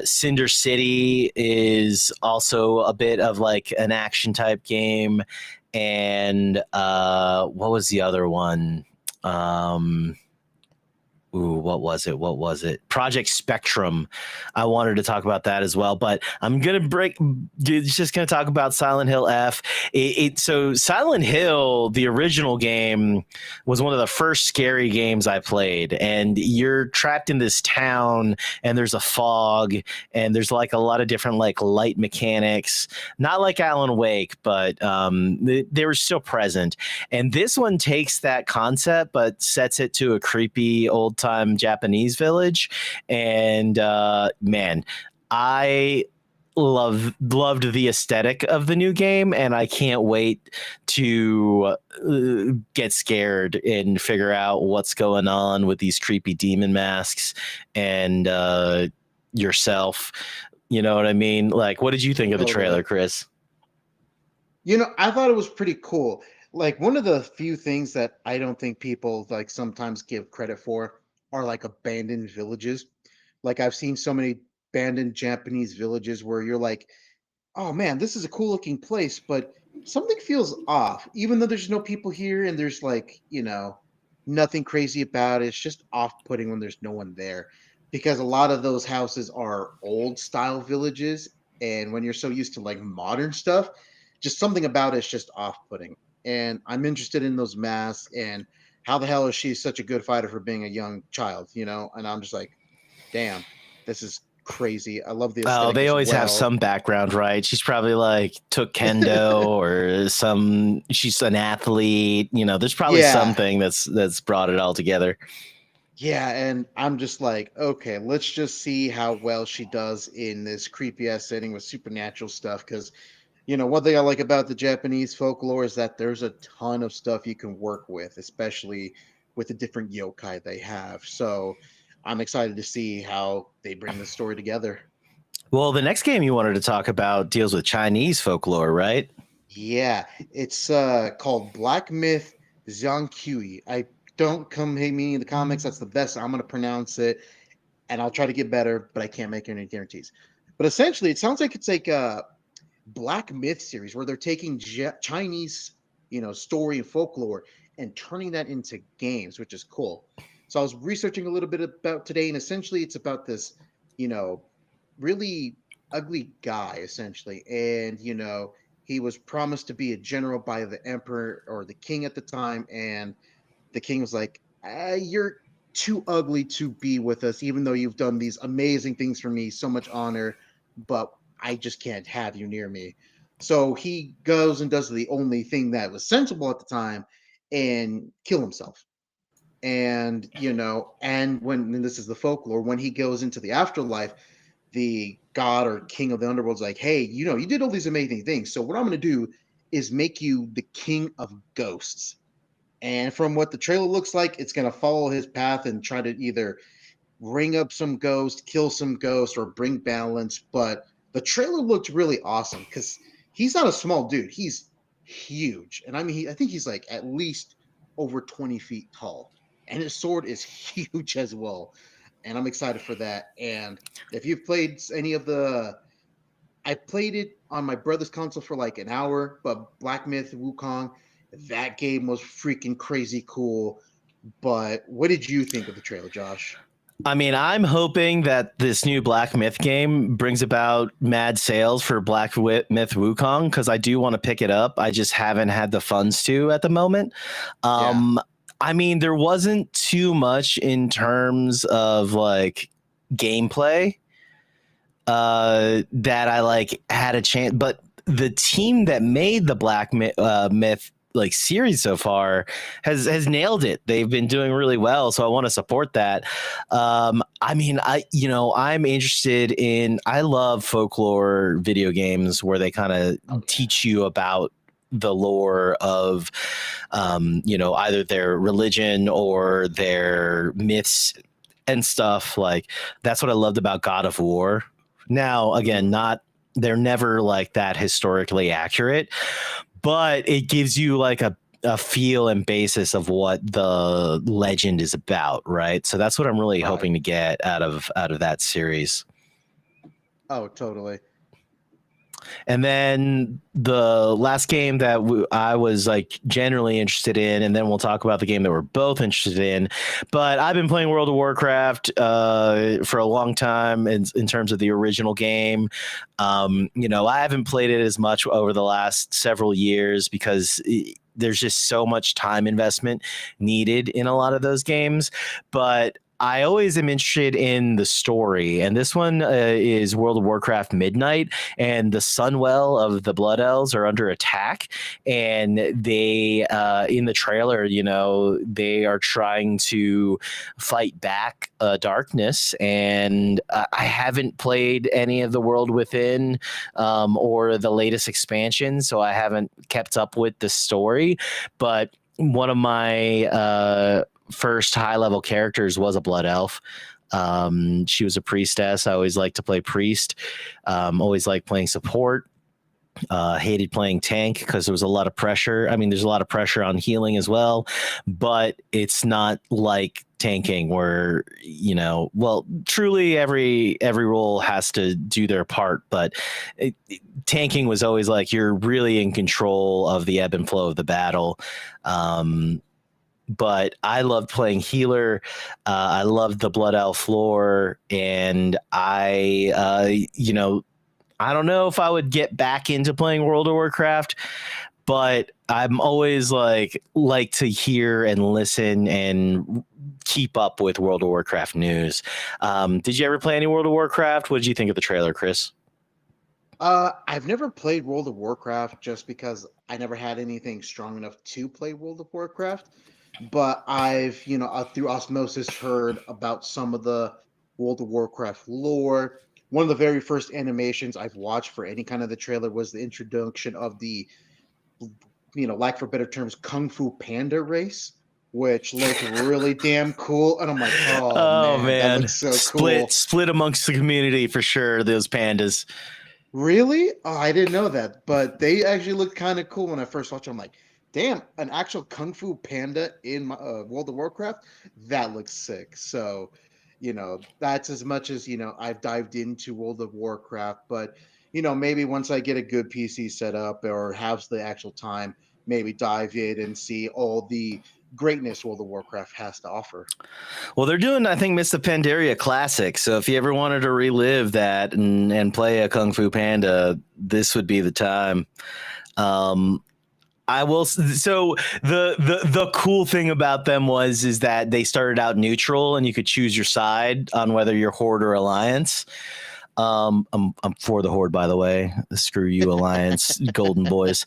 Cinder City is also a bit of like an action type game. And what was the other one? Ooh, what was it? What was it? Project Spectrum. I wanted to talk about that as well, but I'm just gonna talk about Silent Hill F. So Silent Hill, the original game, was one of the first scary games I played, and you're trapped in this town, and there's a fog, and there's like a lot of different like light mechanics, not like Alan Wake, but they were still present. And this one takes that concept, but sets it to a creepy old time Japanese village. And man, I loved the aesthetic of the new game, and I can't wait to get scared and figure out what's going on with these creepy demon masks and yourself. You know what I mean? Like, what did you think of the trailer, Chris? I thought it was pretty cool. Like, one of the few things that I don't think people like sometimes give credit for are like abandoned villages. Like, I've seen so many abandoned Japanese villages where you're like, oh man, this is a cool looking place, but something feels off, even though there's no people here and there's like, nothing crazy about it. It's just off putting when there's no one there, because a lot of those houses are old style villages. And when you're so used to like modern stuff, just something about it's just off putting. And I'm interested in those masks and how the hell is she such a good fighter for being a young child, And I'm just like, damn, this is crazy. I love the Oh, aesthetic they as always have well. some background, right? She's probably like took kendo or she's an athlete, there's probably Yeah. something that's brought it all together. Yeah, and I'm just like, okay, let's just see how well she does in this creepy ass setting with supernatural stuff. Because, one thing I like about the Japanese folklore is that there's a ton of stuff you can work with, especially with the different yokai they have. So I'm excited to see how they bring the story together. Well, the next game you wanted to talk about deals with Chinese folklore, right? Yeah, it's called Black Myth Zhangqiu. I don't come hate me in the comics. That's the best I'm gonna pronounce it, and I'll try to get better, but I can't make any guarantees. But essentially, it sounds like it's like a Black Myth series where they're taking Chinese, story and folklore and turning that into games, which is cool. So I was researching a little bit about today, and essentially, it's about this, you know, really ugly guy, essentially, and he was promised to be a general by the emperor or the king at the time, and the king was like, "You're too ugly to be with us, even though you've done these amazing things for me, so much honor, but I just can't have you near me." So he goes and does the only thing that was sensible at the time and kill himself. And and when and this is the folklore, when he goes into the afterlife, the god or king of the underworld's like, "Hey, you did all these amazing things. So what I'm going to do is make you the king of ghosts." And from what the trailer looks like, it's going to follow his path and try to either ring up some ghosts, kill some ghosts, or bring balance. But the trailer looked really awesome because he's not a small dude. He's huge. And I mean, I think he's like at least over 20 feet tall. And his sword is huge as well. And I'm excited for that. And if you've played any of I played it on my brother's console for like an hour, but Black Myth Wukong, that game was freaking crazy cool. But what did you think of the trailer, Josh? I mean, I'm hoping that this new Black Myth game brings about mad sales for Black Myth Wukong, because I do want to pick it up. I just haven't had the funds to at the moment. Yeah. I mean, there wasn't too much in terms of like gameplay that I like had a chance, but the team that made the Black Myth like series so far has nailed it. They've been doing really well, so I want to support that. I mean, I'm interested in. I love folklore video games where they kind of teach you about the lore of either their religion or their myths and stuff. Like, that's what I loved about God of War. Now, again, they're never like that historically accurate, but it gives you like a feel and basis of what the legend is about, right? So that's what I'm really hoping to get out of that series. Oh, totally. And then the last game that I was like generally interested in, and then we'll talk about the game that we're both interested in. But I've been playing World of Warcraft for a long time in terms of the original game. I haven't played it as much over the last several years because there's just so much time investment needed in a lot of those games. But I always am interested in the story, and this one is World of Warcraft Midnight, and the Sunwell of the Blood Elves are under attack, and they, in the trailer, they are trying to fight back darkness, and I haven't played any of the World Within or the latest expansion, so I haven't kept up with the story, but one of my first high level characters was a blood elf. She was a priestess. I always liked to play priest. Always liked playing support. Hated playing tank because there was a lot of pressure. I mean, there's a lot of pressure on healing as well, but it's not like tanking where, truly every role has to do their part, but tanking was always like you're really in control of the ebb and flow of the battle. But I loved playing healer. I loved the Blood Elf lore, and I don't know if I would get back into playing World of Warcraft, but I'm always like to hear and listen and keep up with World of Warcraft news. Did you ever play any World of Warcraft? What did you think of the trailer, Chris? I've never played World of Warcraft just because I never had anything strong enough to play World of Warcraft. But I've, through osmosis heard about some of the World of Warcraft lore. One of the very first animations I've watched for any kind of the trailer was the introduction of the, like for better terms, Kung Fu Panda race, which looked really damn cool. And I'm like, oh man, that looks so cool. Split amongst the community for sure, those pandas. Really? Oh, I didn't know that. But they actually looked kind of cool when I first watched them. I'm like, damn, an actual Kung Fu Panda in my, World of Warcraft? That looks sick. So, that's as much as, I've dived into World of Warcraft. But, maybe once I get a good PC set up or have the actual time, maybe dive in and see all the greatness World of Warcraft has to offer. Well, they're doing, I think, Miss the Pandaria Classic. So if you ever wanted to relive that and play a Kung Fu Panda, this would be the time. I will. So the cool thing about them is that they started out neutral, and you could choose your side on whether you're Horde or Alliance. I'm for the Horde, by the way. Screw you, Alliance, Golden Boys.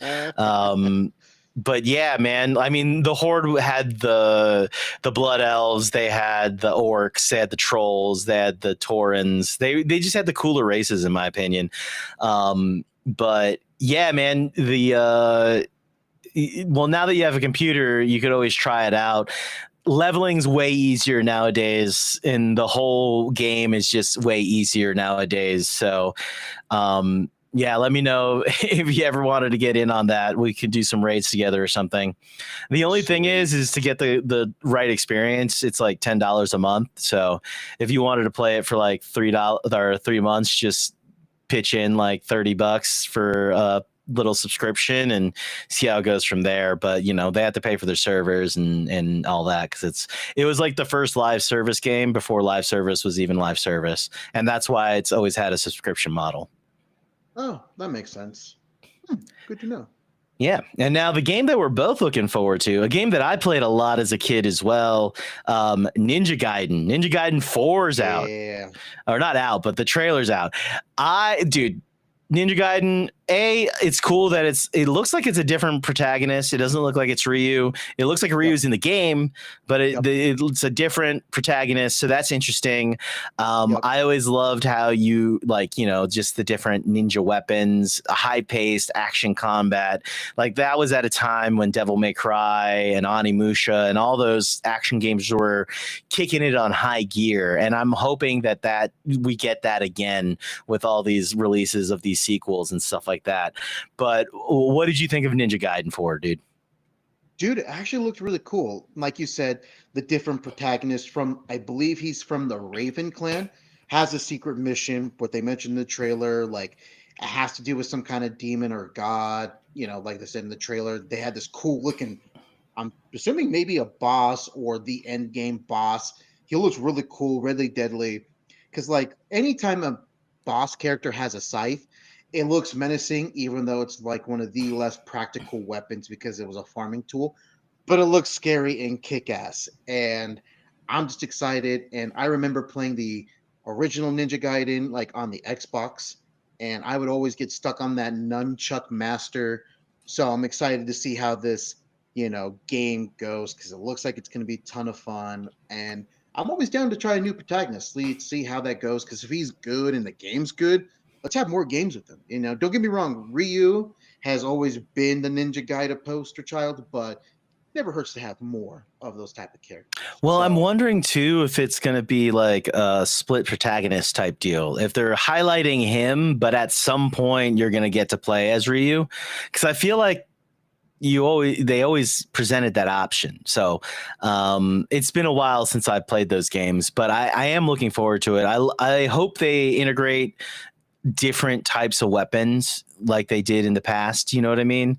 But yeah, man. I mean, the Horde had the Blood Elves, they had the Orcs, they had the Trolls, they had the Taurens. They just had the cooler races, in my opinion. But yeah, man. Well, now that you have a computer, you could always try it out. Leveling's way easier nowadays, and the whole game is just way easier nowadays. So, yeah, let me know if you ever wanted to get in on that. We could do some raids together or something. The only thing is to get the right experience, it's like $10 a month. So if you wanted to play it for like $3 or 3 months, just pitch in like $30 for a little subscription and see how it goes from there. But they have to pay for their servers and all that, because it was like the first live service game before live service was even live service, and that's why it's always had a subscription model. Oh, that makes sense. Good to know. Yeah. And now the game that we're both looking forward to, a game that I played a lot as a kid as well, Ninja Gaiden. Ninja Gaiden 4 is out. Yeah. Or not out, but the trailer's out. Ninja Gaiden, it's cool that it looks like it's a different protagonist. It doesn't look like it's Ryu. It looks like Ryu's in the game, but it's a different protagonist. So that's interesting. I always loved how you just the different ninja weapons, high paced action combat. Like that was at a time when Devil May Cry and Onimusha and all those action games were kicking it on high gear. And I'm hoping that we get that again with all these releases of these sequels and stuff like that. But what did you think of Ninja Gaiden 4, dude? Dude, it actually looked really cool. Like you said, the different protagonist I believe he's from the Raven clan, has a secret mission, what they mentioned in the trailer, like It has to do with some kind of demon or god. Like they said in the trailer, they had this cool looking, I'm assuming maybe a boss or the end game boss. He looks really cool, really deadly. Because like anytime a boss character has a scythe, it looks menacing, even though it's like one of the less practical weapons because it was a farming tool. But it looks scary and kick ass. And I'm just excited. And I remember playing the original Ninja Gaiden like on the Xbox, and I would always get stuck on that nunchuck master. So I'm excited to see how this game goes because it looks like it's going to be a ton of fun. And I'm always down to try a new protagonist, see how that goes. Because if he's good and the game's good, let's have more games with him. Don't get me wrong, Ryu has always been the Ninja Gaiden poster child, but never hurts to have more of those type of characters. Well, I'm wondering too if it's going to be like a split protagonist type deal. If they're highlighting him, but at some point you're going to get to play as Ryu, because I feel like they always presented that option. So it's been a while since I've played those games, but I am looking forward to it. I hope they integrate different types of weapons like they did in the past. You know what I mean?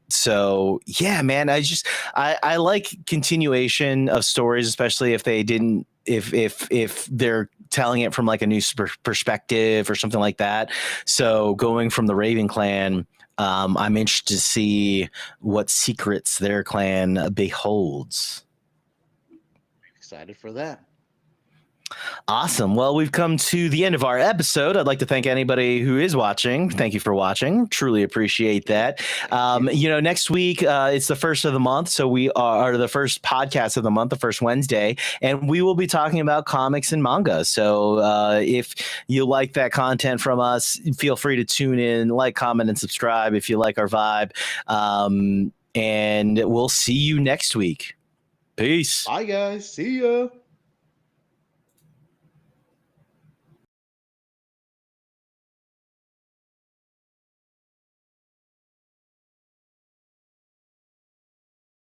So yeah, man, I like continuation of stories, especially if they didn't, if they're telling it from like a new perspective or something like that. So going from the Raven clan, I'm interested to see what secrets their clan beholds. Excited for that. Awesome. Well, we've come to the end of our episode. I'd like to thank anybody who is watching. Thank you for watching. Truly appreciate that. Next week, it's the first of the month. So we are the first podcast of the month, the first Wednesday, and we will be talking about comics and manga. So if you like that content from us, feel free to tune in, like, comment, and subscribe if you like our vibe. And we'll see you next week. Peace. Bye, guys. See ya.